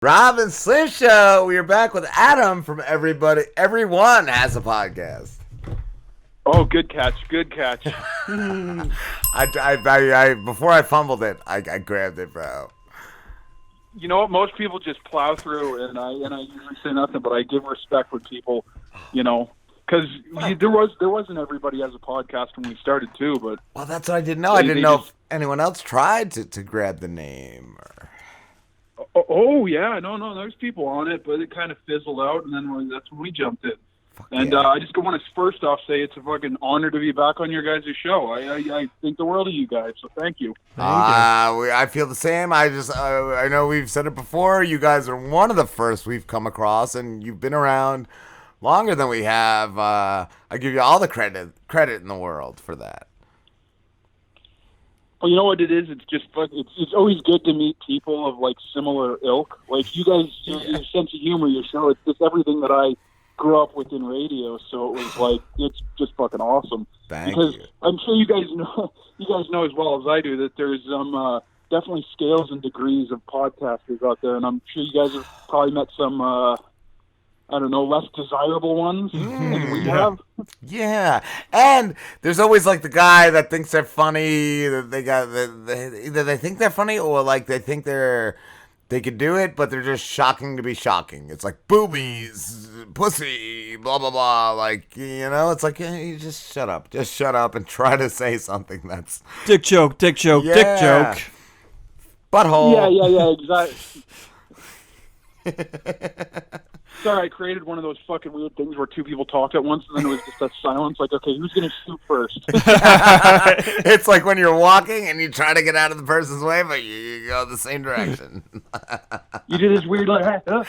Rob and Slim Show. We are back with Adam from Everybody. Everyone has a podcast. Oh, good catch. Good catch. Before I fumbled it, I grabbed it, bro. You know what? Most people just plow through, and I usually say nothing, but I give respect when people, because there wasn't Everybody has a podcast when we started too. But well, that's what I didn't know. I didn't know if anyone else tried to grab the name. Oh yeah, no, there's people on it, but it kind of fizzled out, and then that's when we jumped in. And I just want to first off say it's a fucking honor to be back on your guys' show. I think the world of you guys, so thank you. I feel the same. I know we've said it before. You guys are one of the first we've come across, and you've been around longer than we have. I give you all the credit in the world for that. Well, you know what it is? It's just it's always good to meet people of like similar ilk. Like you guys, your sense of humor, your show, it's just everything that I grew up with in radio. So it was like it's just fucking awesome. Thank you. I'm sure you guys know as well as I do that there's definitely scales and degrees of podcasters out there, and I'm sure you guys have probably met some I don't know, less desirable ones than we have. Yeah, and there's always like the guy that thinks they're funny. That either they think they're funny or like they think they could do it, but they're just shocking to be shocking. It's like boobies, pussy, blah blah blah. Like it's like you just shut up and try to say something that's dick joke, dick joke, yeah. dick joke, butthole. Yeah, exactly. Sorry, I created one of those fucking weird things where two people talked at once, and then it was just that silence. Like, okay, who's gonna shoot first? It's like when you're walking and you try to get out of the person's way, but you go the same direction. You do this weird like, you do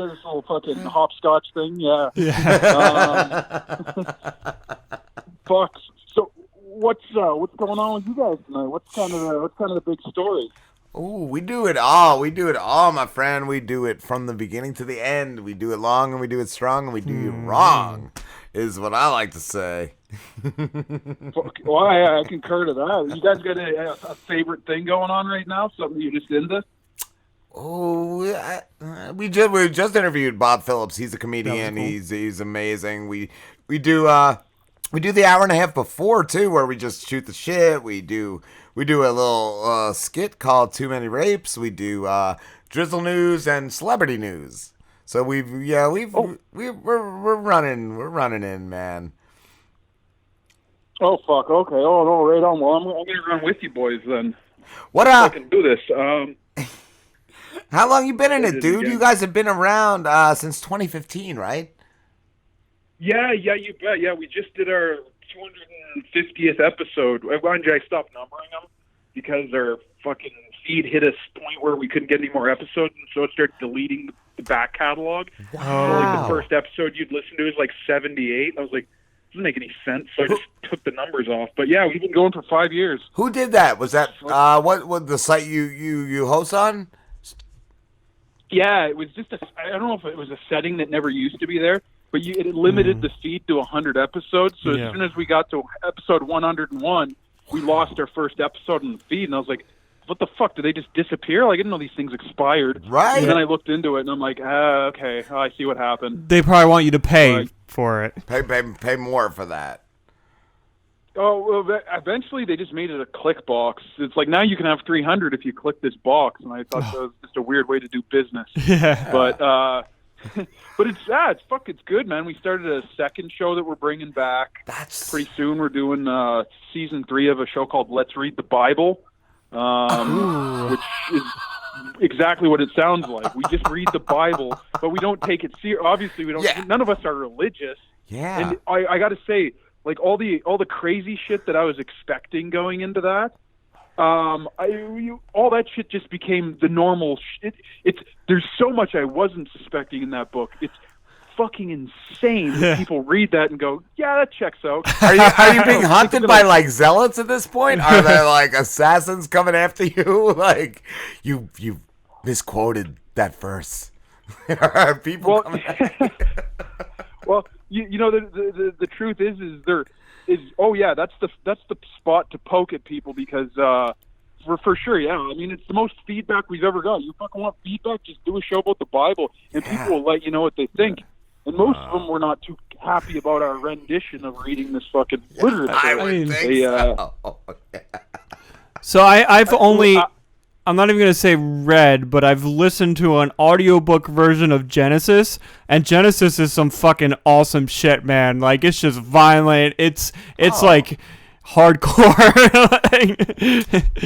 this little fucking hopscotch thing, yeah. Fuck. So, what's going on with you guys tonight? What's kind of the big story? Oh, we do it all. We do it all, my friend. We do it from the beginning to the end. We do it long and we do it strong and we do it wrong, is what I like to say. Well, I concur to that. You guys got a favorite thing going on right now? Something you're just into? Oh, we just interviewed Bob Phillips. He's a comedian. Cool. He's amazing. We do the hour and a half before too, where we just shoot the shit. We do a little skit called Too Many Rapes. We do drizzle news and celebrity news. So we're running in, man. Oh fuck. Okay. Oh no. Right on. Well, I'm gonna run with you boys then. What I can do this. How long you been in it, dude? You guys have been around since 2015, right? Yeah, you bet. Yeah, we just did our 250th episode. Andre, I stopped numbering them because our fucking feed hit a point where we couldn't get any more episodes, and so it started deleting the back catalog. Wow. So, like, the first episode you'd listen to is like 78. And I was like, doesn't make any sense, so I just took the numbers off. But yeah, we've been going for 5 years. Who did that? Was that what the site you host on? Yeah, it was just I don't know if it was a setting that never used to be there. But it limited the feed to 100 episodes. So as soon as we got to episode 101, we lost our first episode in the feed. And I was like, what the fuck? Did they just disappear? Like, I didn't know these things expired. Right. And then I looked into it, and I'm like, okay, I see what happened. They probably want you to pay for it. Pay more for that. Oh, well, eventually they just made it a click box. It's like, now you can have 300 if you click this box. And I thought that was just a weird way to do business. Yeah. But it's good, man. We started a second show that we're bringing back. That's pretty soon. We're doing season 3 of a show called Let's Read the Bible, which is exactly what it sounds like. We just read the Bible, but we don't take it serious. Obviously, we don't. Yeah. None of us are religious. Yeah. And I got to say, like all the crazy shit that I was expecting going into that. All that shit just became the normal shit. There's so much I wasn't suspecting in that book. It's fucking insane that people read that and go, yeah, that checks out. Are you being hunted by like zealots at this point? Are there like assassins coming after you? Like you misquoted that verse. Are people coming after you? Well, you know the truth is there is that's the spot to poke at people because For sure, yeah. I mean, it's the most feedback we've ever got. You fucking want feedback? Just do a show about the Bible, and people will let you know what they think. And most of them were not too happy about our rendition of reading this fucking literature. I would think so. So I've only, I'm not even going to say read, but I've listened to an audiobook version of Genesis, and Genesis is some fucking awesome shit, man. Like, it's just violent. It's like hardcore.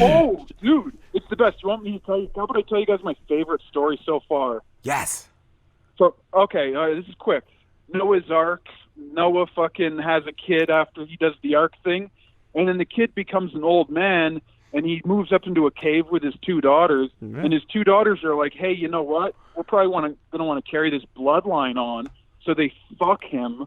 Oh, dude, it's the best. You want me to tell you? How about I tell you guys my favorite story so far? Yes. So, okay, this is quick. Noah's Ark. Noah fucking has a kid after he does the Ark thing, and then the kid becomes an old man, and he moves up into a cave with his two daughters, and his two daughters are like, hey, you know what? We're probably going to want to carry this bloodline on, so they fuck him.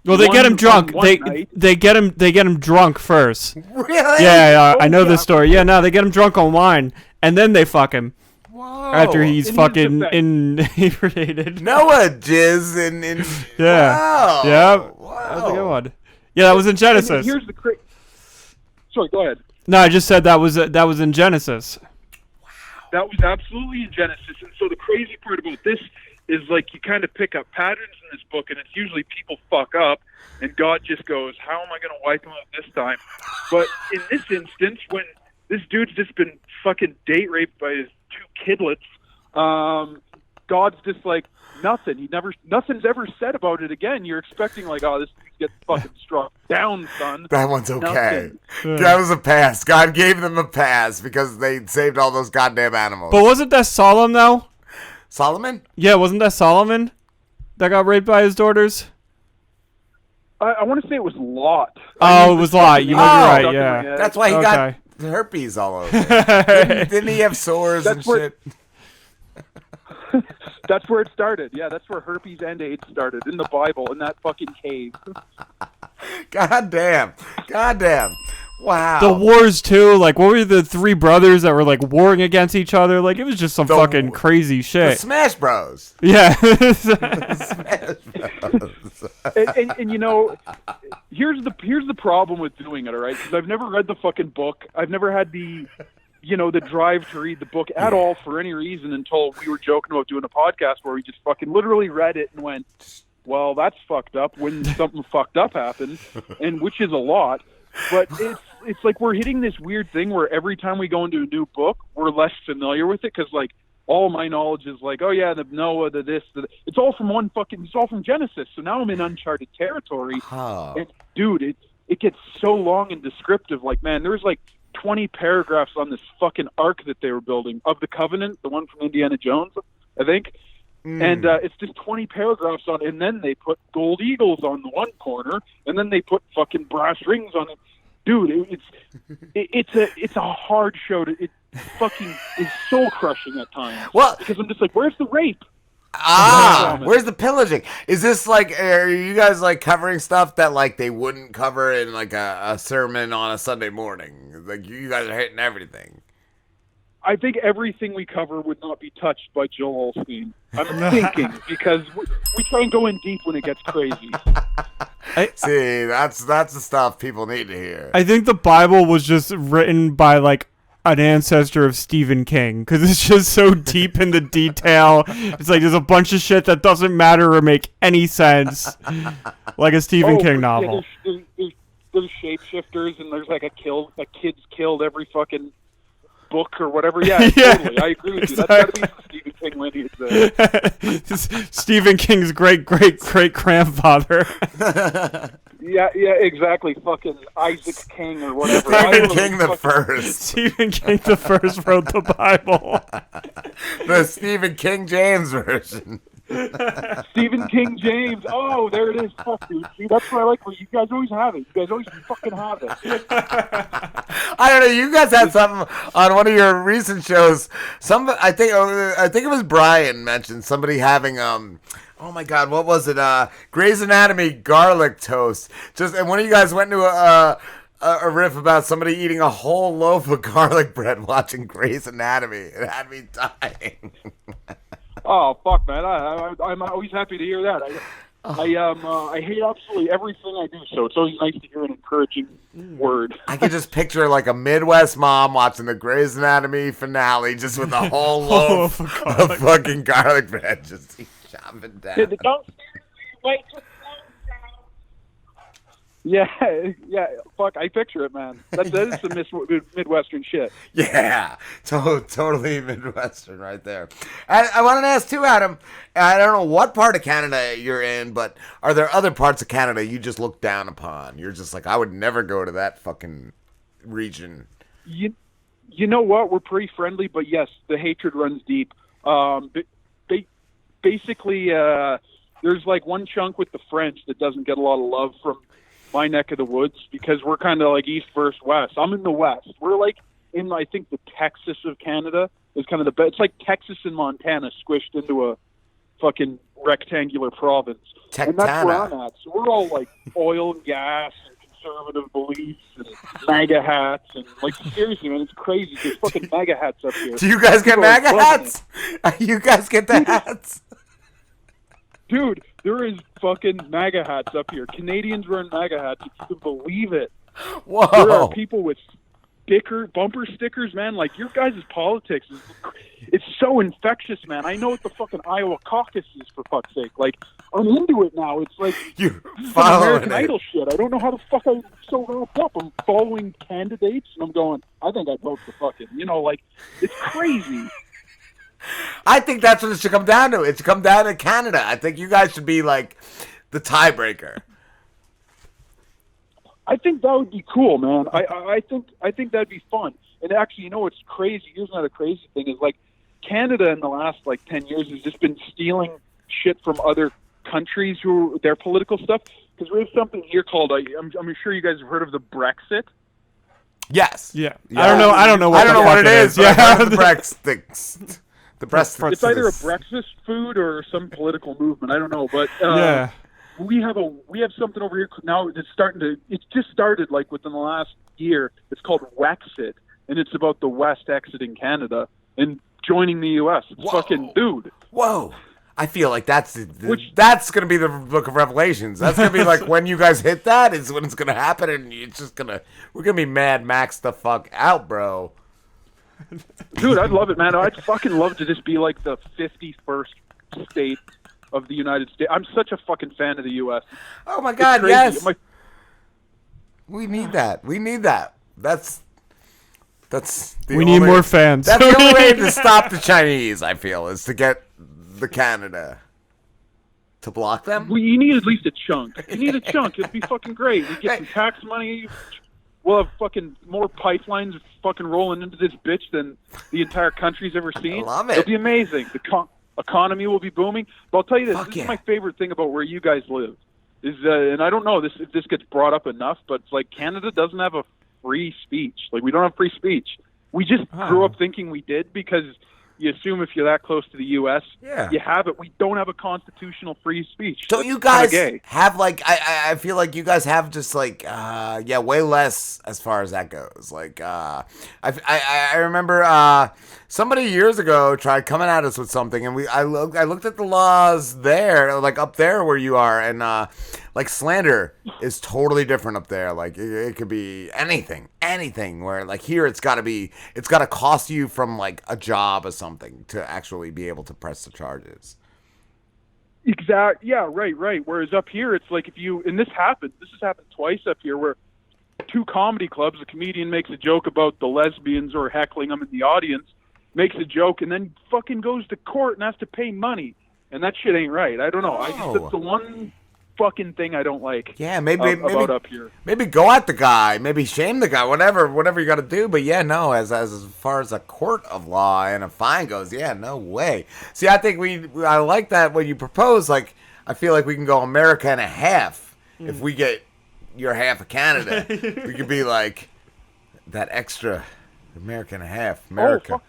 Well, they get him drunk. They get him drunk first. Really? Yeah, I know this story. Yeah, no, they get him drunk on wine, and then they fuck him. Whoa. After he's In fucking his inebriated. Noah jizz in Yeah. Wow. Yeah. Wow. That was a good one. Yeah, that was in Genesis. Here's the Sorry, go ahead. No, I just said that was in Genesis. That was absolutely in Genesis. And so the crazy part about this is, like, you kind of pick up patterns in this book, and it's usually people fuck up, and God just goes, how am I going to wipe them out this time? But in this instance, when this dude's just been fucking date raped by his two kidlets, God's just like, nothing's ever said about it again. You're expecting, like, oh, this dude gets fucking struck down, son. That one's okay. Nothing. That was a pass. God gave them a pass because they saved all those goddamn animals. But wasn't that Solomon, though? Solomon? Yeah, wasn't that Solomon that got raped by his daughters? I want to say it was Lot. Oh, it was Lot. You might be right, yeah. That's why he got herpes all over. Didn't he have sores and shit? That's where it started. Yeah, that's where herpes and AIDS started, in the Bible, in that fucking cave. God damn. Wow. The wars, too. Like, what were the three brothers that were, like, warring against each other? Like, it was just some fucking crazy shit. The Smash Bros. Yeah. The Smash Bros. and you know, here's the problem with doing it, all right? Because I've never read the fucking book. I've never had the drive to read the book at all for any reason until we were joking about doing a podcast where we just fucking literally read it and went, well, that's fucked up when something fucked up happened, and which is a lot. But it's like we're hitting this weird thing where every time we go into a new book, we're less familiar with it because, like, all my knowledge is like, oh yeah, the Noah, the this, it's all from Genesis. So now I'm in uncharted territory. Oh. And dude, it gets so long and descriptive. Like, man, there's like 20 paragraphs on this fucking ark that they were building of the Covenant, the one from Indiana Jones, I think. And it's just 20 paragraphs on, and then they put gold eagles on the one corner, and then they put fucking brass rings on it. Dude, it's a hard show to. It fucking is soul crushing at times. Well, because I'm just like, where's the rape? Where's the pillaging? Is this like, are you guys like covering stuff that like they wouldn't cover in like a sermon on a Sunday morning? Like, you guys are hitting everything. I think everything we cover would not be touched by Joel Osteen. I'm thinking, because we try and go in deep when it gets crazy. See, that's the stuff people need to hear. I think the Bible was just written by, like, an ancestor of Stephen King, because it's just so deep in the detail. It's like there's a bunch of shit that doesn't matter or make any sense, like a Stephen King novel. Yeah, there's shapeshifters, and there's like a kid's killed every fucking book or whatever. Yeah, Yeah, totally. I agree with you. That's got to be some Stephen King lineage there. Stephen King's great grandfather. Yeah, exactly. Fucking Isaac King or whatever. Stephen King the First. Stephen King the First wrote the Bible. The Stephen King James version. Stephen King James. Oh, there it is. Fuck, dude. See, that's what I like. You guys always have it. You guys always fucking have it. I don't know. You guys had something on one of your recent shows. I think it was Brian mentioned somebody having oh my God, what was it? Grey's Anatomy garlic toast. And one of you guys went into a riff about somebody eating a whole loaf of garlic bread watching Grey's Anatomy. It had me dying. Oh, fuck, man. I'm always happy to hear that. I hate absolutely everything I do, so it's always nice to hear an encouraging word. I could just picture like a Midwest mom watching the Grey's Anatomy finale just with a whole loaf of fucking garlic bread just chopping down. Wait, yeah, fuck, I picture it, man. That is some Midwestern shit. Yeah, totally Midwestern right there. I wanted to ask too, Adam, I don't know what part of Canada you're in, but are there other parts of Canada you just look down upon? You're just like, I would never go to that fucking region. You know what? We're pretty friendly, but yes, the hatred runs deep. Basically, there's like one chunk with the French that doesn't get a lot of love from my neck of the woods because we're kind of like east versus west. I'm in the west. We're like in, I think, the Texas of Canada is kind of the best. It's like Texas and Montana squished into a fucking rectangular province. And that's where I'm at. So we're all like oil and gas and conservative beliefs and MAGA hats. And like, seriously, man, it's crazy. There's fucking MAGA hats up here. Do you guys get MAGA hats? You guys get the hats? Dude, there is fucking MAGA hats up here. Canadians wearing MAGA hats. If you can believe it. Whoa. There are people with bumper stickers, man. Like, your guys' politics it's so infectious, man. I know what the fucking Iowa caucus is, for fuck's sake. Like, I'm into it now. It's like you following American Idol shit. I don't know how the fuck I'm so wrapped up. I'm following candidates, and I'm going, I think I'd vote for fucking, like, it's crazy. I think that's what it should come down to. It should come down to Canada. I think you guys should be like the tiebreaker. I think that would be cool, man. I think that'd be fun. And actually, what's crazy? Here's another crazy thing: is like Canada in the last 10 years has just been stealing shit from other countries their political stuff. Because we have something here called I'm sure you guys have heard of the Brexit. Yes. Yeah. Yeah. I don't know what it is. Yeah. The Brexit. The Brexit. It's either a breakfast food or some political movement. I don't know, but yeah. We have something over here now. It's just started within the last year. It's called Wexit, and it's about the West exiting Canada and joining the U.S. It's fucking dude. Whoa. I feel like that's going to be the Book of Revelations. That's going to be like when you guys hit that is when it's going to happen, and we're going to be Mad Max the fuck out, bro. Dude, I'd love it, man. I'd fucking love to just be like the 51st state of the United States. I'm such a fucking fan of the U.S. Oh my God, yes. We need that. That's we need more fans. That's the only way to stop the Chinese, I feel, is to get the Canada to block them. You need at least a chunk. It'd be fucking great. We get some tax money. We'll have fucking more pipelines fucking rolling into this bitch than the entire country's ever seen. I love it. It'll be amazing. The economy will be booming. But I'll tell you this is my favorite thing about where you guys live. And I don't know if this gets brought up enough, but it's like Canada doesn't have a free speech. Like, we don't have free speech. We just grew up thinking we did because you assume if you're that close to the U.S., you have it. We don't have a constitutional free speech. Don't you guys have, I feel like you guys have just, way less as far as that goes. Like, I remember somebody years ago tried coming at us with something, and I looked at the laws there, up there where you are, and, slander is totally different up there. Like, it could be anything, where, here it's got to cost you from, a job or something to actually be able to press the charges. Exactly. Yeah, right. Whereas up here, it's like and this has happened twice up here, where two comedy clubs, a comedian makes a joke about the lesbians or heckling them in the audience, makes a joke, and then fucking goes to court and has to pay money. And that shit ain't right. I don't know. It's the one fucking thing I don't like. Yeah, maybe about up here. Maybe go at the guy, maybe shame the guy, whatever you got to do. But yeah, no, as far as a court of law and a fine goes, yeah, no way. See, I think I like that when you propose. I feel like we can go America and a half if we get your half of Canada. We could be like that extra America and a half, America. Oh,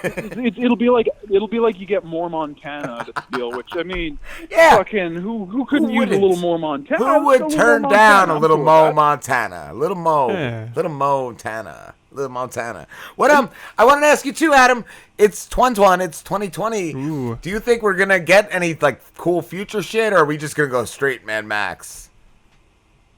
it'll be like you get more Montana out of the deal, which I mean, fucking who couldn't use a little more Montana? Who would turn down a little Mo Montana? Little Mo Montana. Little Montana. What I wanted to ask you too, Adam. It's 2020. It's 2020. Ooh. Do you think we're gonna get any like cool future shit, or are we just gonna go straight Mad Max?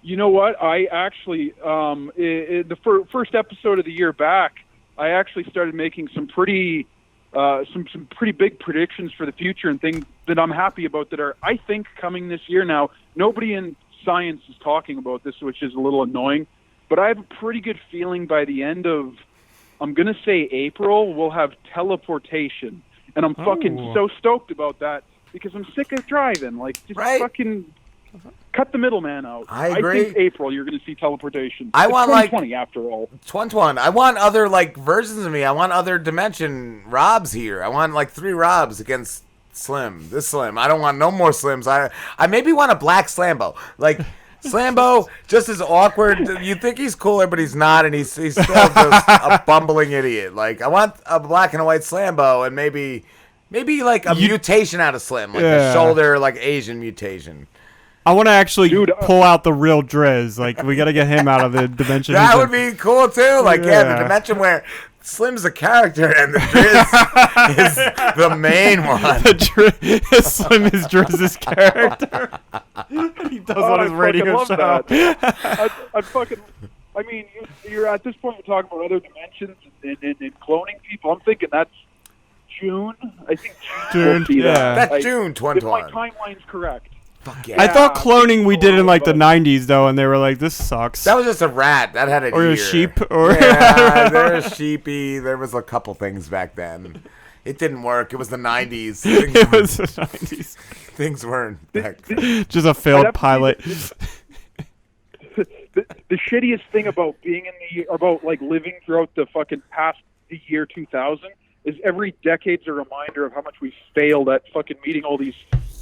You know what? I actually, the first episode of the year back, I actually started making some pretty big predictions for the future and things that I'm happy about that are, I think, coming this year. Now, nobody in science is talking about this, which is a little annoying, but I have a pretty good feeling by the end of, I'm going to say April, we'll have teleportation. And I'm fucking so stoked about that because I'm sick of driving. Like, just fucking cut the middleman out. I agree. I think April you're going to see teleportation. I want 2020 after all. 2020. I want other like versions of me. I want other dimension Robs here. I want like 3 Robs against Slim. This Slim. I don't want no more Slims. I maybe want a black Slambo. Like Slambo, just as awkward. You think he's cooler, but he's not, and he's still just a bumbling idiot. Like I want a black and a white Slambo, and maybe like a mutation out of Slim, like a shoulder, like Asian mutation. I want to actually pull out the real Driz. Like, we got to get him out of the dimension. That would be cool, too. Like, the dimension where Slim's a character and the Driz is the main one. Slim is Driz's character. He does on his radio show. I mean, you're at this point, you're talking about other dimensions and cloning people. I'm thinking that's June. I think June. That's June 2020. If my timeline's correct. Fuck yeah. I thought cloning we did in like the 90s though, and they were like, "This sucks." That was just a rat. That had a or ear. A sheep, or there was sheepy. There was a couple things back then. It didn't work. It was the 90s. It was the 90s. Things weren't. Just a failed pilot. The shittiest thing about being about like living throughout the fucking past the year 2000 is every decade's a reminder of how much we failed at fucking meeting all these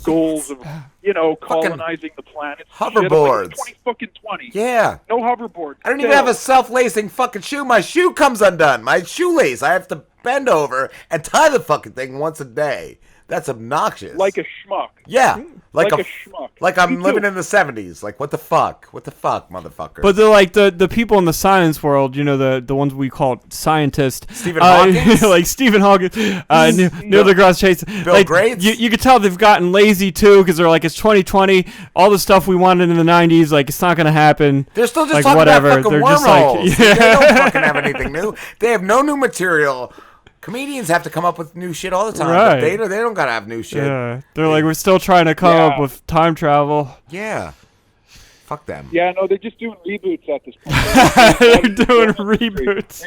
goals of, colonizing the planet. Hoverboards. 2020. Yeah. No hoverboard. I don't even have a self-lacing fucking shoe. My shoe comes undone. My shoelace. I have to bend over and tie the fucking thing once a day. That's obnoxious. Like a schmuck. Yeah. Like a schmuck. Like I'm living in the 70s. Like, what the fuck? What the fuck, motherfucker? But they're like the people in the science world, the ones we call scientists. Stephen Hawking? Like Stephen Hawking, Neil deGrasse Tyson. Bill Gates? You could tell they've gotten lazy, too, because they're like, it's 2020. All the stuff we wanted in the 90s, like, it's not going to happen. They're still just like, talking whatever. about fucking They're wormholes. just like, They don't fucking have anything new. They have no new material. Comedians have to come up with new shit all the time. Right. But they don't gotta have new shit. Yeah. They're like, we're still trying to come up with time travel. Yeah. Fuck them. Yeah, no, they're just doing reboots at this point. They're doing reboots.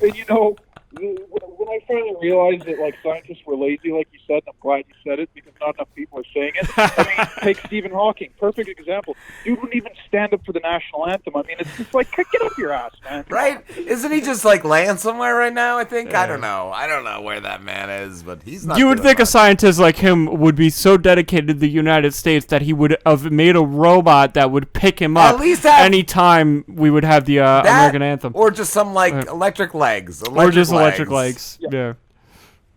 And when I finally realized that like scientists were lazy, like you said, and I'm glad you said it because not enough people are saying it. I mean, take Stephen Hawking, perfect example. Dude wouldn't even stand up for the national anthem. I mean, it's just like, get up your ass, man. Right? Isn't he just like laying somewhere right now? I think I don't know. I don't know where that man is, but he's not. You would think a scientist like him would be so dedicated to the United States that he would have made a robot that would pick him up at least anytime we would have the American anthem, or just some like electric legs, electric legs. Yeah.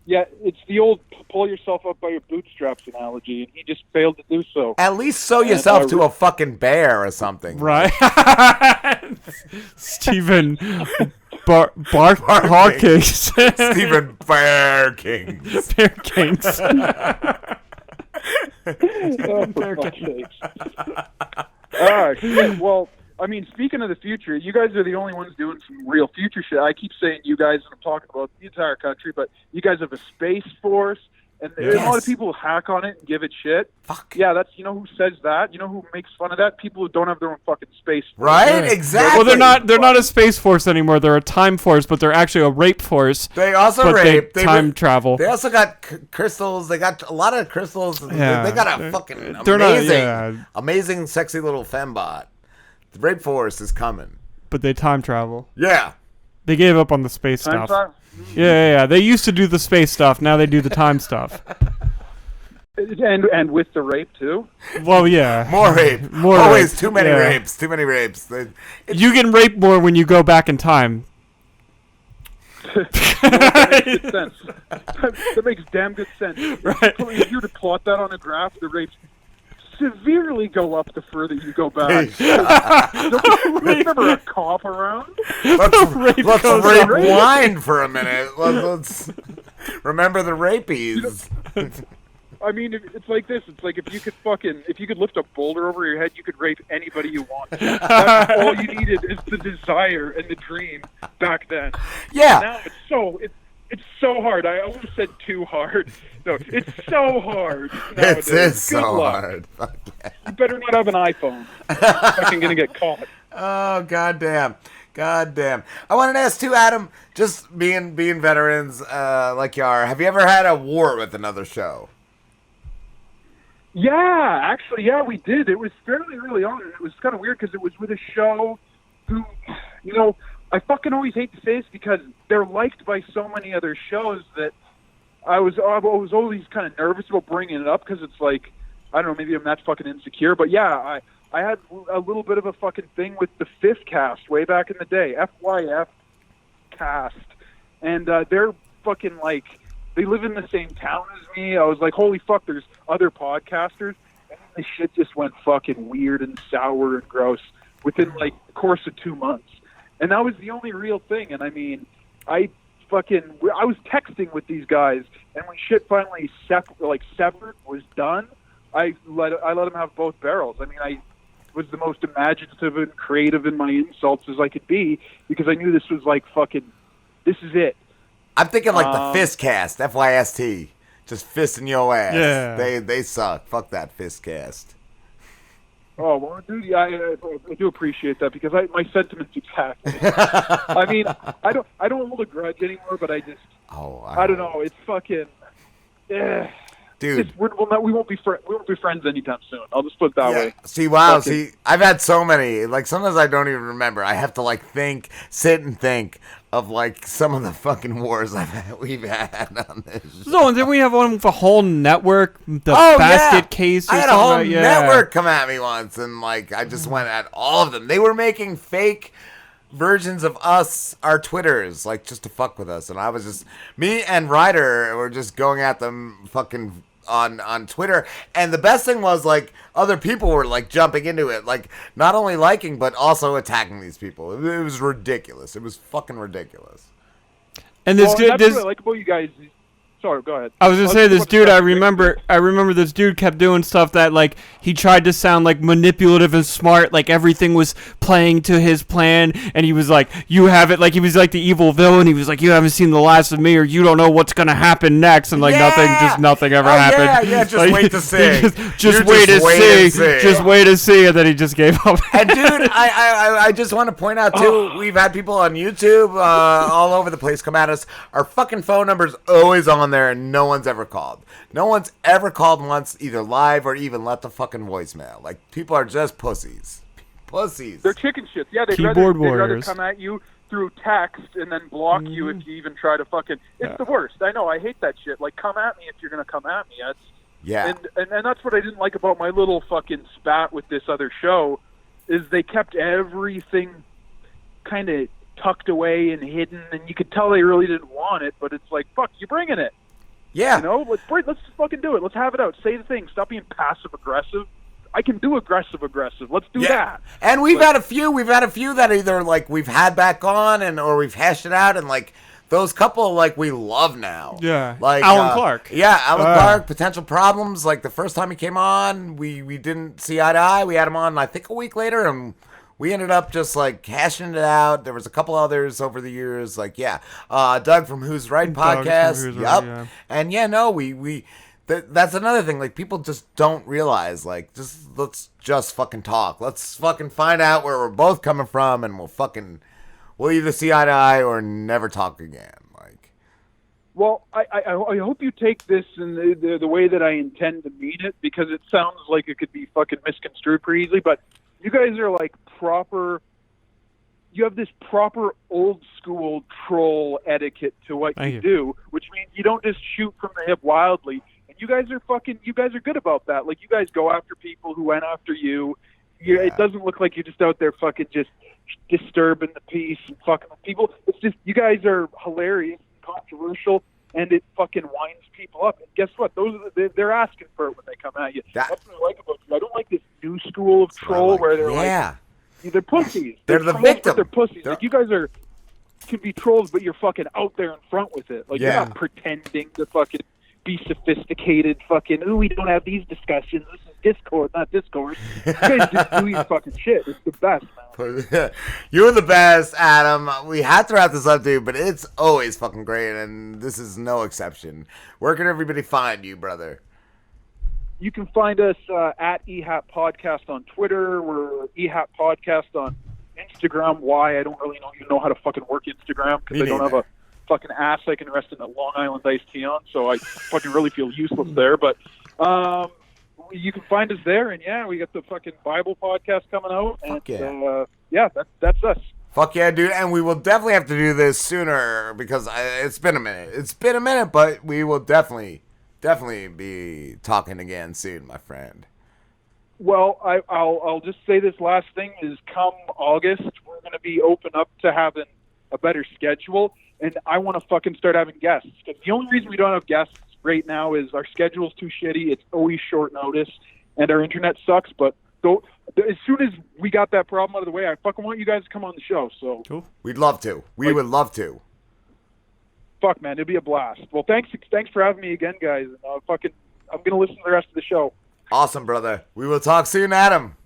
Yeah, it's the old pull yourself up by your bootstraps analogy, and he just failed to do so. At least sew yourself to a fucking bear or something. Right. Stephen Hawkins. Stephen Bear Kings. Bear Kings. For fuck's sakes. Shit. Well, I mean, speaking of the future, you guys are the only ones doing some real future shit. I keep saying you guys, and I'm talking about the entire country, but you guys have a space force, and a lot of people hack on it and give it shit. Fuck. Yeah, that's, who says that? You know who makes fun of that? People who don't have their own fucking space force. Right? Exactly. Well, they're not a space force anymore. They're a time force, but they're actually a rape force. They also rape. They time travel. They also got crystals. They got a lot of crystals. Yeah. They got a fucking amazing, sexy little fembot. The rape force is coming. But they time travel. Yeah. They gave up on the space stuff. Yeah. They used to do the space stuff. Now they do the time stuff. And with the rape, too? Well, yeah. More rape. Always rape. Too many rapes. Too many rapes. You can rape more when you go back in time. That makes good sense. That makes damn good sense. Right. If you were to plot that on a graph, the rapes severely go up the further you go back. There's never a cop around. Let's rape Rape. wine for a minute. Let's remember the rapies. I mean, it's like this. It's like if you could lift a boulder over your head, you could rape anybody you want. That's all you needed is the desire and the dream back then. Yeah. Now it's so hard. I almost said too hard. No, it's so hard nowadays. It is Good so luck. hard. Fuck yeah. You better not have an iPhone. Fucking gonna get caught. Oh, goddamn. I wanted to ask too, Adam, just being veterans like you are, have you ever had a war with another show? Yeah, actually, we did. It was fairly early on. It was kind of weird because it was with a show who, I fucking always hate to say this because they're liked by so many other shows that I was always kind of nervous about bringing it up because it's like, I don't know, maybe I'm that fucking insecure. But yeah, I had a little bit of a fucking thing with the Fifth Cast way back in the day, FYF Cast. And they're fucking like, they live in the same town as me. I was like, holy fuck, there's other podcasters. And then the shit just went fucking weird and sour and gross within like the course of 2 months. And that was the only real thing. And I mean, I was texting with these guys, and when shit finally severed, was done, I let them have both barrels. I mean, I was the most imaginative and creative in my insults as I could be because I knew this was like fucking, this is it. I'm thinking like the Fist Cast, FYST, just fisting your ass. Yeah. They suck. Fuck that Fist Cast. Oh, well, dude, I do appreciate that because my sentiments exactly. I mean, I don't hold a grudge anymore, but I just, I don't know. It's fucking, dude. We won't be friends anytime soon. I'll just put it that way. See, I've had so many. Like sometimes I don't even remember. I have to like sit and think of like some of the fucking wars we've had on this show. No, and then we have one with a whole network, the basket case. I had a whole network come at me once, and like I just went at all of them. They were making fake versions of our Twitters, like just to fuck with us, and I was just me and Ryder were just going at them fucking on Twitter. And the best thing was like other people were like jumping into it, like not only liking but also attacking these people. It was ridiculous. It was fucking ridiculous. And this that's what I like about you guys. Sorry, go ahead. I was gonna say this dude. I remember this dude kept doing stuff that like he tried to sound like manipulative and smart, like everything was playing to his plan, and he was like, "You have it." Like he was like the evil villain. He was like, "You haven't seen the last of me, or you don't know what's gonna happen next." And like nothing ever happened. Yeah, just like, wait to see. Just wait to see, and then he just gave up. And dude, I just want to point out too, we've had people on YouTube all over the place come at us. Our fucking phone number's always on there, and no one's ever called. No one's ever called once, either live or even left a fucking voicemail. Like, people are just pussies. They're chicken shits. Yeah, they'd rather come at you through text and then block you if you even try to fucking... It's the worst. I know. I hate that shit. Like, come at me if you're going to come at me. And that's what I didn't like about my little fucking spat with this other show, is they kept everything kind of tucked away and hidden, and you could tell they really didn't want it, but it's like, fuck, you're bringing it. Yeah. Let's just fucking do it. Let's have it out. Say the thing. Stop being passive-aggressive. I can do aggressive-aggressive. Let's do that. And we've had a few that either, like, we've had back on or we've hashed it out, and, like, those couple, like, we love now. Yeah. Like Alan Clark. Yeah, Alan Clark, Potential Problems. Like, the first time he came on, we didn't see eye to eye. We had him on, I think, a week later, and we ended up just, like, hashing it out. There was a couple others over the years. Like, Doug from Who's Right podcast. Yep. And, that's another thing. Like, people just don't realize, like, let's just fucking talk. Let's fucking find out where we're both coming from, and we'll either see eye to eye or never talk again. Like, well, I hope you take this in the way that I intend to mean it, because it sounds like it could be fucking misconstrued pretty easily, but you guys are like you have this proper old school troll etiquette to what you do, which means you don't just shoot from the hip wildly. And you guys are good about that. Like, you guys go after people who went after you. It doesn't look like you're just out there fucking just disturbing the peace and fucking with people. It's just, you guys are hilarious and controversial. and it fucking winds people up. And guess what? They're asking for it when they come at you. That's what I like about you. I don't like this new school of troll where they're like, they're pussies. They're the trolls, victim. But they're pussies. Like, you guys can be trolls, but you're fucking out there in front with it. Like, you're not pretending to fucking be sophisticated. Fucking, we don't have these discussions. This is Discord, not discourse. You guys just do your fucking shit. It's the best, man. You're the best, Adam. We had to wrap this up, dude, but it's always fucking great, and this is no exception. Where can everybody find you, brother? You can find us at EHAP Podcast on Twitter. We're EHAP Podcast on Instagram. Why? I don't really know how to fucking work Instagram because I don't have a fucking ass I can rest in a Long Island iced tea on, so I fucking really feel useless there. But you can find us there, and we got the fucking Bible podcast coming out, and that's us. Fuck yeah, dude, and we will definitely have to do this sooner because it's been a minute. It's been a minute, but we will definitely be talking again soon, my friend. Well, I'll just say this last thing is, come August, we're going to be open up to having a better schedule, and I want to fucking start having guests. Because the only reason we don't have guests right now is our schedule's too shitty. It's always short notice, and our internet sucks. But as soon as we got that problem out of the way, I fucking want you guys to come on the show. So cool. We'd love to. We would love to. Fuck, man, it'd be a blast. Well, thanks for having me again, guys. I'm gonna listen to the rest of the show. Awesome, brother. We will talk soon, Adam.